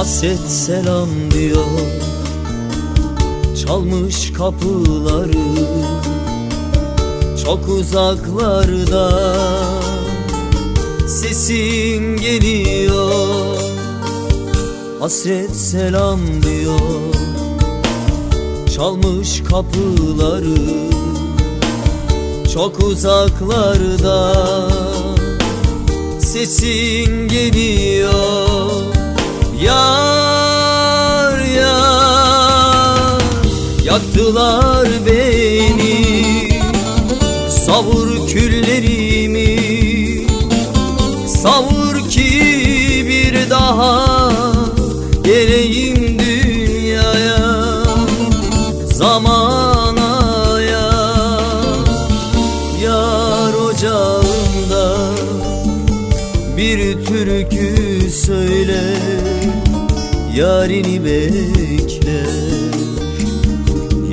Hasret selam diyor, çalmış kapıları çok uzaklarda. Sesin geliyor, hasret selam diyor, çalmış kapıları çok uzaklarda. Sesin geliyor, yar yar. Yaktılar beni, savur küllerimi, savur ki bir daha geleyim dünyaya, zamana ya. Yar ocağında bir türkü söyle, yarini bekle,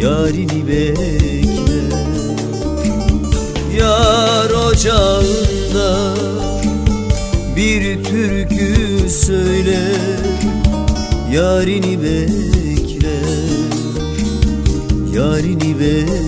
yarini bekle. Yar ocağında bir türkü söyle, yarini bekle, yarini bekle.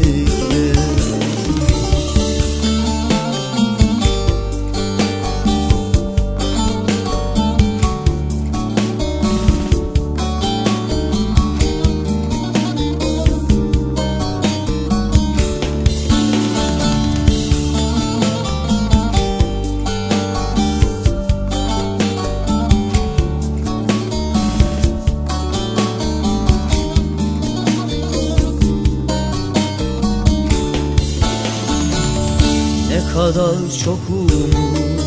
Ne kadar çok umut,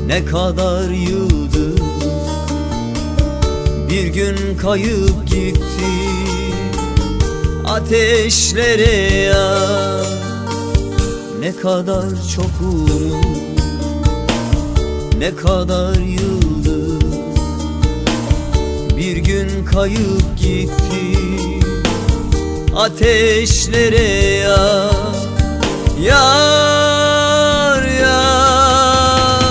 ne kadar yıldız bir gün kayıp gitti ateşlere ya. Ne kadar çok umut, ne kadar yıldız bir gün kayıp gitti ateşlere ya. Yar yar,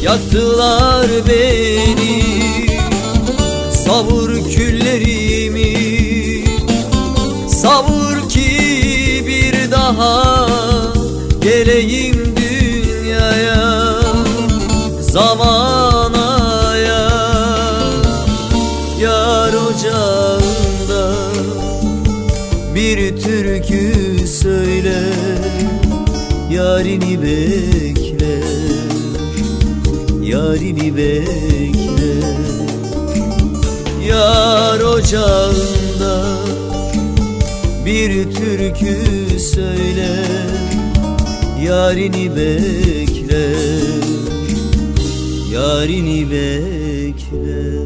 yaktılar beni, savur küllerimi, savur ki bir daha geleyim dünyaya, zamana ya. Yar ocağında bir türkü söyle, yarini bekle, yarini bekle. Yar ocağında bir türkü söyle, yarini bekle, yarini bekle.